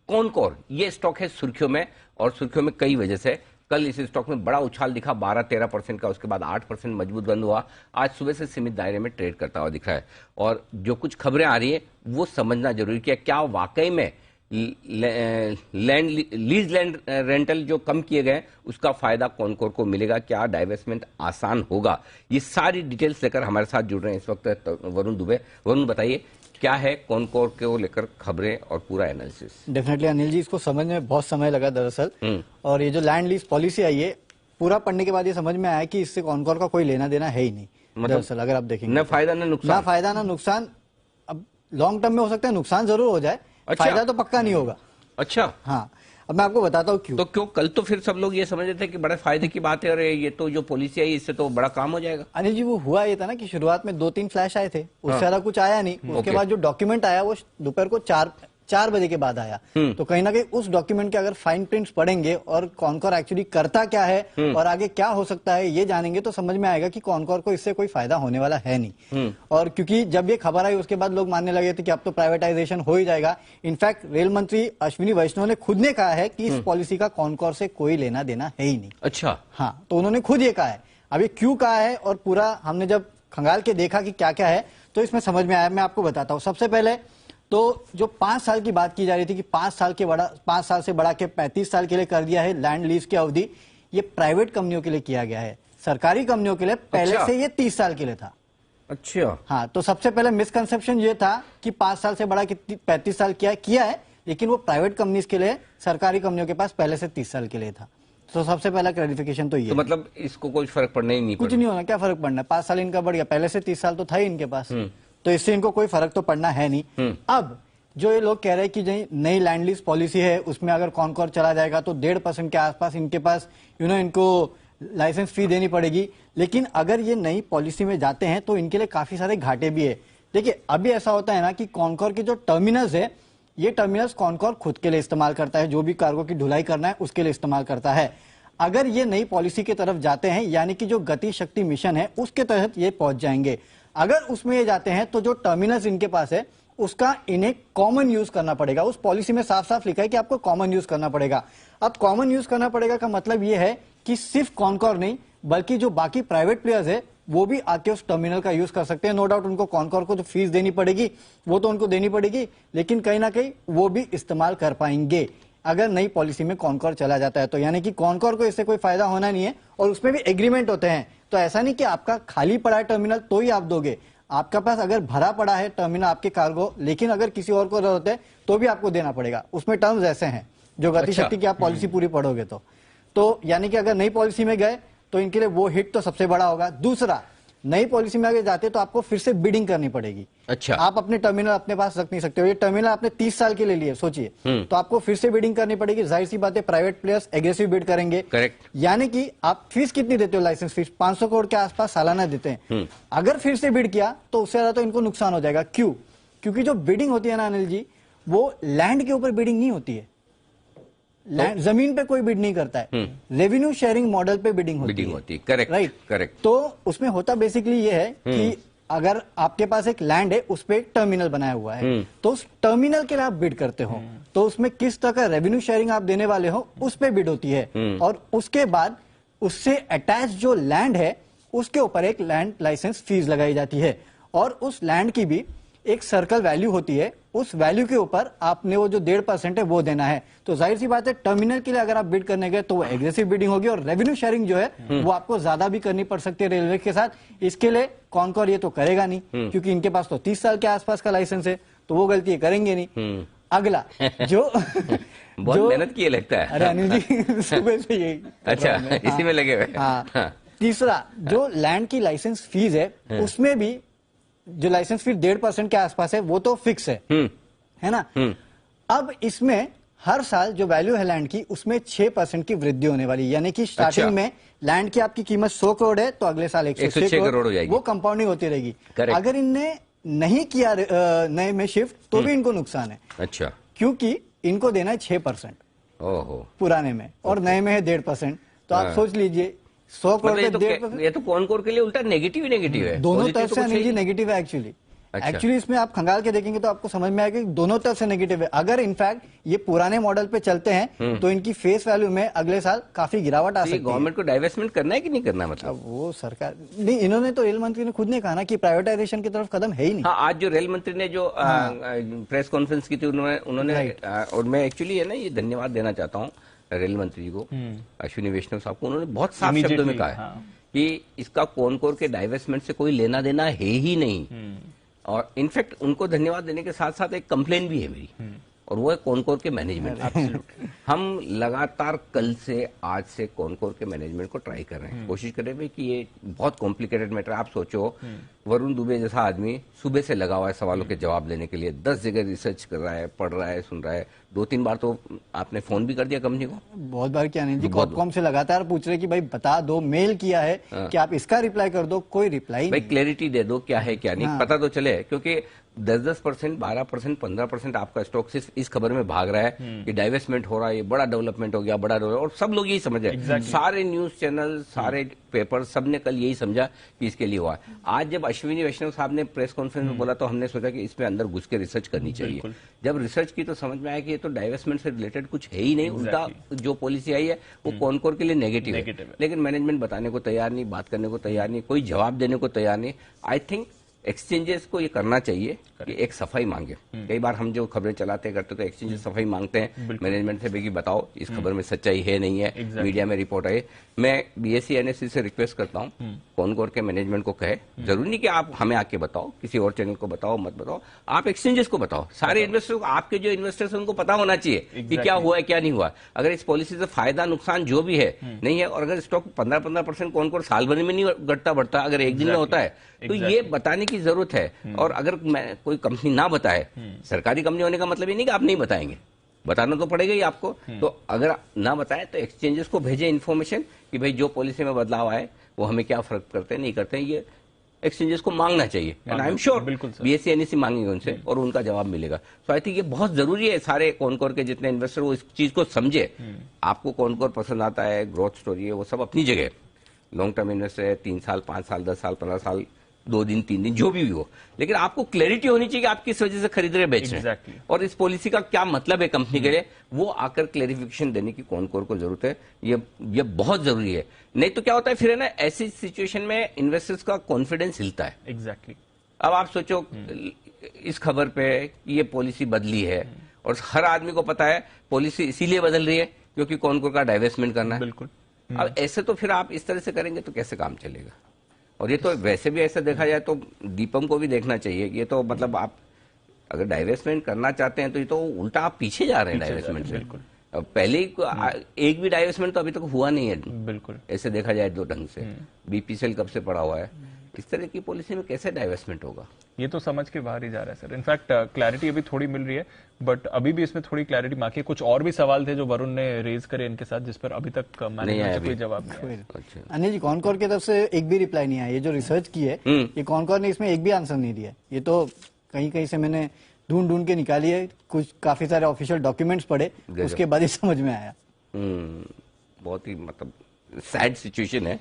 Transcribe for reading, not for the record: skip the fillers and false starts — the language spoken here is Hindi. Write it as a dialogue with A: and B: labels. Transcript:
A: कॉनकोर ये स्टॉक है सुर्खियों में, और सुर्खियों में कई वजह से। कल इस स्टॉक में बड़ा उछाल दिखा 12-13% का, उसके बाद 8% मजबूत बंद हुआ। आज सुबह से सीमित दायरे में ट्रेड करता हुआ दिख रहा है, और जो कुछ खबरें आ रही है वो समझना जरूरी है। क्या वाकई में लीज लैंड रेंटल जो कम किए गए उसका फायदा कॉनकोर को मिलेगा? क्या डाइवेस्टमेंट आसान होगा? ये सारी डिटेल्स लेकर हमारे साथ जुड़ रहे हैं इस वक्त वरुण दुबे। वरुण, बताइए क्या है कॉनकोर को लेकर खबरें और पूरा एनालिसिस?
B: डेफिनेटली अनिल जी, इसको समझने में बहुत समय लगा दरअसल, और ये जो लैंड लीज पॉलिसी आई है पूरा पढ़ने के बाद ये समझ में आया कि इससे कॉनकोर का कोई लेना देना है ही नहीं। मतलब दरअसल अगर आप देखेंगे
A: ना फायदा ना नुकसान,
B: ना फायदा ना नुकसान। अब लॉन्ग टर्म में हो सकता है नुकसान जरूर हो जाए,
A: अच्छा।
B: फायदा तो पक्का नहीं होगा।
A: अच्छा,
B: हाँ, अब मैं आपको बताता हूँ क्यों।
A: तो क्यों कल तो फिर सब लोग ये समझ रहे थे कि बड़े फायदे की बात है, और ये तो जो पॉलिसी आई इससे तो बड़ा काम हो जाएगा।
B: अनिल जी, वो हुआ ये था ना कि शुरुआत में 2-3 फ्लैश आए थे, उससे ज्यादा कुछ आया नहीं। उसके बाद जो डॉक्यूमेंट आया वो दोपहर को 4 बजे के बाद आया। तो कहीं ना कहीं उस डॉक्यूमेंट के अगर फाइन प्रिंट्स पढ़ेंगे और कॉनकोर एक्चुअली करता क्या है और आगे क्या हो सकता है ये जानेंगे, तो समझ में आएगा कि कॉनकोर को इससे कोई फायदा होने वाला है नहीं। और क्योंकि जब ये खबर आई उसके बाद लोग मानने लगे थे कि अब तो प्राइवेटाइजेशन हो ही जाएगा। इनफैक्ट रेल मंत्री अश्विनी वैष्णव ने खुद ने कहा है कि इस पॉलिसी का कॉनकोर से कोई लेना देना है ही नहीं।
A: अच्छा,
B: हाँ, तो उन्होंने खुद ये कहा है। अब ये क्यों कहा है और पूरा हमने जब खंगाल के देखा कि क्या क्या है, तो इसमें समझ में आया। मैं आपको बताता हूँ। सबसे पहले तो जो 5 साल की बात की जा रही थी कि 5 साल से बढ़ा के 35 साल के लिए कर दिया है लैंड लीज की अवधि, ये प्राइवेट कंपनियों के लिए किया गया है। सरकारी कंपनियों के लिए पहले से ये 30 साल के लिए था।
A: अच्छा,
B: हाँ, तो सबसे पहले मिसकंसेप्शन ये था कि 5 साल से बढ़ा के 35 साल किया है, लेकिन वो प्राइवेट कंपनीज के लिए, सरकारी कंपनियों के पास पहले से 30 साल के लिए था। तो सबसे पहला क्लैरिफिकेशन तो ये।
A: तो मतलब इसको कोई फर्क पड़ना ही नहीं,
B: कुछ नहीं होना, क्या फर्क पड़ना है? 5 साल इनका बढ़ गया, पहले से 30 साल तो था ही इनके पास, तो इससे इनको कोई फर्क तो पड़ना है नहीं। अब जो ये लोग कह रहे हैं कि जो नई लैंड लीज पॉलिसी है उसमें अगर कॉनकोर चला जाएगा तो 1.5% के आसपास इनके पास इनको लाइसेंस फी देनी पड़ेगी। लेकिन अगर ये नई पॉलिसी में जाते हैं तो इनके लिए काफी सारे घाटे भी है। देखिए, अभी ऐसा होता है ना कि कॉनकोर के जो टर्मिनल्स है, ये टर्मिनल्स कॉनकोर खुद के लिए इस्तेमाल करता है, जो भी कार्गो की ढुलाई करना है उसके लिए इस्तेमाल करता है। अगर ये नई पॉलिसी की तरफ जाते हैं, यानी कि जो गति शक्ति मिशन है उसके तहत ये पहुंच जाएंगे। अगर उसमें ये जाते हैं तो जो टर्मिनल्स इनके पास है उसका इन्हें कॉमन यूज करना पड़ेगा। उस पॉलिसी में साफ साफ लिखा है कि आपको कॉमन यूज करना पड़ेगा। अब कॉमन यूज करना पड़ेगा का मतलब ये है कि सिर्फ कॉनकोर नहीं बल्कि जो बाकी प्राइवेट प्लेयर्स है वो भी आके उस टर्मिनल का यूज कर सकते हैं। नो डाउट उनको कॉनकोर को जो फीस देनी पड़ेगी वो तो उनको देनी पड़ेगी, लेकिन कहीं ना कहीं वो भी इस्तेमाल कर पाएंगे अगर नई पॉलिसी में कॉनकोर चला जाता है तो। यानी कि कॉनकोर को इससे कोई फायदा होना नहीं है, और उसमें भी एग्रीमेंट होते हैं। तो ऐसा नहीं कि आपका खाली पड़ा है टर्मिनल तो ही आप दोगे। आपका पास अगर भरा पड़ा है टर्मिनल आपके कार्गो, लेकिन अगर किसी और को जरूरत है तो भी आपको देना पड़ेगा। उसमें टर्म्स ऐसे हैं जो गति शक्ति की आप पॉलिसी पूरी पढ़ोगे तो यानी कि अगर नई पॉलिसी में गए तो इनके लिए वो हिट तो सबसे बड़ा होगा। दूसरा, नई पॉलिसी में आगे जाते तो आपको फिर से बिडिंग करनी पड़ेगी।
A: अच्छा,
B: आप अपने टर्मिनल अपने पास रख नहीं सकते हो। ये टर्मिनल आपने 30 साल के लिए लिए, सोचिए, तो आपको फिर से बिडिंग करनी पड़ेगी। जाहिर सी बात है प्राइवेट प्लेयर्स एग्रेसिव बिड करेंगे।
A: करेक्ट।
B: यानी कि आप फीस कितनी देते हो? लाइसेंस फीस 500 करोड़ के आसपास सालाना देते हैं। अगर फिर से बिड किया तो उससे ज्यादा तो इनको नुकसान हो जाएगा। क्यों? क्योंकि जो बिडिंग होती है ना अनिल जी, वो लैंड के ऊपर बिडिंग नहीं होती है। लैंड जमीन पे कोई बिड नहीं करता है, रेवेन्यू शेयरिंग मॉडल पे बिडिंग होती है।
A: Correct,
B: right,
A: correct.
B: तो उसमें होता बेसिकली ये है कि अगर आपके पास एक लैंड है उस पर एक टर्मिनल बनाया हुआ है, तो उस टर्मिनल के लिए आप बिड करते हो, तो उसमें किस तरह का रेवेन्यू शेयरिंग आप देने वाले हो उस पर बिड होती है। और उसके बाद उससे अटैच जो लैंड है उसके ऊपर एक लैंड लाइसेंस फीस लगाई जाती है, और उस लैंड की भी एक सर्कल वैल्यू होती है। उस वैल्यू के ऊपर आपने वो जो 1.5% है वो देना है। तो जाहिर सी बात है टर्मिनल के लिए अगर आप बिड करने गए तो वो एग्रेसिव बिडिंग होगी, और रेवेन्यू शेयरिंग जो है वो आपको ज्यादा भी करनी पड़ सकती है रेलवे के साथ। इसके लिए कॉनकोर ये तो करेगा नहीं, क्योंकि इनके पास तो 30 साल के आसपास का लाइसेंस है, तो वो गलती करेंगे नहीं। अगला जो
A: बहुत मेहनत की लगता है।
B: अरे अनिल जी, सुबह से यही।
A: अच्छा, इसी में लगे हुए।
B: हाँ। तीसरा, जो लैंड की लाइसेंस फीस है उसमें भी जो लाइसेंस फी 1.5% के आसपास है वो तो फिक्स है ना। अब इसमें हर साल जो वैल्यू है लैंड की उसमें 6% की वृद्धि होने वाली, यानी कि स्टार्टिंग में लैंड की आपकी कीमत 100 करोड़ है तो अगले साल 106 करोड़ हो जाएगी। वो कंपाउंडिंग होती रहेगी। अगर इनने नहीं किया नए में शिफ्ट तो भी इनको नुकसान है।
A: अच्छा,
B: क्योंकि इनको देना है 6% पुराने में, और नए में है 1.5%। तो आप सोच लीजिए 100 करोड़
A: ये तो कॉनकोर के लिए उल्टा नेगेटिव है।
B: दोनों तरफ से अनिल जी नेगेटिव है एक्चुअली।
A: अच्छा।
B: एक्चुअली इसमें आप खंगाल के देखेंगे तो आपको समझ में आएगा कि दोनों तरफ से नेगेटिव है। अगर इनफैक्ट ये पुराने मॉडल पे चलते हैं तो इनकी फेस वैल्यू में अगले साल काफी गिरावट आ सकती है।
A: गवर्नमेंट को डाइवेस्टमेंट करना है कि नहीं करना, मतलब
B: अब वो सरकार नहीं, इन्होंने तो रेल मंत्री ने खुद ने कहा ना कि प्राइवेटाइजेशन की तरफ कदम है ही नहीं।
A: हाँ, आज जो रेल मंत्री ने जो प्रेस कॉन्फ्रेंस की थी उन्होंने और मैं एक्चुअली है ना ये धन्यवाद देना चाहता हूँ रेल मंत्री जी को, अश्विनी वैष्णव साहब को। उन्होंने बहुत साफ शब्दों में कहा है कि इसका कॉनकोर के डाइवेस्टमेंट से कोई लेना देना है ही नहीं। और इनफैक्ट उनको धन्यवाद देने के साथ साथ एक कंप्लेन भी है मेरी, और वो है कॉनकोर के मैनेजमेंट। हम लगातार कल से आज से कॉनकोर के मैनेजमेंट को ट्राई कर रहे हैं, कोशिश कर रहे हैं कि ये बहुत कॉम्प्लिकेटेड मैटर। आप सोचो, वरुण दुबे जैसा आदमी सुबह से लगा हुआ है सवालों के जवाब लेने के लिए, 10 जगह रिसर्च कर रहा है, पढ़ रहा है, सुन रहा है। 2-3 बार तो आपने फोन भी कर दिया कंपनी को,
B: बहुत बार किया नहीं जी। कॉपकॉम से लगातार पूछ रहे कि भाई बता दो, मेल किया है कि आप इसका रिप्लाई कर दो, कोई रिप्लाई
A: भाई क्लैरिटी दे दो क्या है क्या नहीं, पता तो चले। क्योंकि 10-10%, 12%, 15% आपका स्टॉक सिर्फ इस खबर में भाग रहा है कि डाइवेस्टमेंट हो रहा है, ये बड़ा डेवलपमेंट हो गया, बड़ा डेवलप, और सब लोग यही समझ रहे हैं। सारे न्यूज चैनल, सारे पेपर, सबने कल यही समझा कि इसके लिए हुआ है। आज जब अश्विनी वैष्णव साहब ने प्रेस कॉन्फ्रेंस में बोला तो हमने सोचा कि इसमें अंदर घुस के रिसर्च करनी चाहिए। जब रिसर्च की तो समझ में आया कि ये तो डाइवेस्टमेंट से रिलेटेड कुछ है ही नहीं, उल्टा जो पॉलिसी आई है वो कॉनकोर के लिए नेगेटिव है। लेकिन मैनेजमेंट बताने को तैयार नहीं, बात करने को तैयार नहीं, कोई जवाब देने को तैयार नहीं। आई थिंक एक्सचेंजेस को ये करना चाहिए कि एक सफाई मांगे। कई बार हम जो खबरें चलाते करते तो एक्सचेंजेस सफाई मांगते हैं मैनेजमेंट से, कि बताओ इस खबर में सच्चाई है नहीं है, मीडिया में रिपोर्ट आई। मैं बीएससी एनएससी से रिक्वेस्ट करता हूं कॉनकोर के मैनेजमेंट को कहे, जरूरी नहीं कि आप हमें आके बताओ, किसी और चैनल को बताओ, मत बताओ, आप एक्सचेंजेस को बताओ। सारे इन्वेस्टर्स को, आपके जो इन्वेस्टर्स हैं उनको पता होना चाहिए कि क्या हुआ है क्या नहीं हुआ। अगर इस पॉलिसी से फायदा नुकसान जो भी है नहीं है, और अगर स्टॉक 15-15% कॉनकोर साल भर में नहीं घटता बढ़ता, अगर एक दिन में होता है तो ये बताने की जरूरत है। और अगर कोई कंपनी ना बताए, सरकारी कंपनी होने का मतलब ये नहीं कि आप नहीं बताएंगे, बताना तो पड़ेगा ही आपको। तो अगर ना बताए तो एक्सचेंजेस को भेजे इन्फॉर्मेशन कि भाई जो पॉलिसी में बदलाव आए वो हमें क्या फर्क करते हैं नहीं करते हैं, ये एक्सचेंजेस को मांगना चाहिए। And I am sure BSc NSC मांगेंगे उनसे और उनका जवाब मिलेगा। सो आई थिंक ये बहुत जरूरी है, सारे कॉनकोर के जितने इन्वेस्टर वो इस चीज को समझे। आपको कॉनकोर पसंद आता है, ग्रोथ स्टोरी है, वो सब अपनी जगह, लॉन्ग टर्म इन्वेस्टर है, 3 साल 5 साल 10 साल 15 साल 2 दिन 3 दिन जो भी हो, लेकिन आपको क्लैरिटी होनी चाहिए कि आप किस वजह से खरीद रहे बेच रहे हैं और इस पॉलिसी का क्या मतलब है कंपनी के लिए, वो आकर क्लैरिफिकेशन देने की कॉनकोर को जरूरत है। ये बहुत जरूरी है। नहीं तो क्या होता है फिर, है ना, ऐसी सिचुएशन में इन्वेस्टर्स का कॉन्फिडेंस हिलता है।
C: एग्जैक्टली।
A: अब आप सोचो इस खबर पे ये पॉलिसी बदली है और हर आदमी को पता है पॉलिसी इसीलिए बदल रही है क्योंकि कॉनकोर का डाइवेस्टमेंट करना है।
C: बिल्कुल।
A: अब ऐसे तो फिर आप इस तरह से करेंगे तो कैसे काम चलेगा। और ये तो वैसे भी ऐसा देखा जाए तो दीपम को भी देखना चाहिए कि ये तो मतलब आप अगर डाइवेस्टमेंट करना चाहते हैं तो ये तो उल्टा आप पीछे जा रहे हैं डाइवेस्टमेंट से। अब पहले ही एक भी डाइवेस्टमेंट तो अभी तक हुआ नहीं है।
C: बिल्कुल।
A: ऐसे देखा जाए तो ढंग से बीपीसीएल कब से पड़ा हुआ है, इस तरह की पॉलिसी में कैसे डाइवेस्टमेंट होगा,
C: ये तो समझ के बाहर ही जा रहा है सर। इनफैक्ट क्लैरिटी अभी थोड़ी मिल रही है, बट अभी भी इसमें थोड़ी क्लैरिटी बाकी है। कुछ और भी सवाल थे जो वरुण ने रेज करे इनके साथ, जिस पर अभी तक मैनेजमेंट से कोई जवाब नहीं आया।
A: अच्छा
B: अनिल जी, कॉनकोर की तरफ से एक भी रिप्लाई नहीं आया। ये जो रिसर्च की है ये कॉनकोर ने इसमें एक भी आंसर नहीं दिया। ये तो कहीं कहीं से मैंने ढूंढ के निकाली है, कुछ काफी सारे ऑफिशियल डॉक्यूमेंट्स पढ़े, उसके बाद ही समझ में आया।
A: बहुत ही मतलब सैड सिचुएशन है।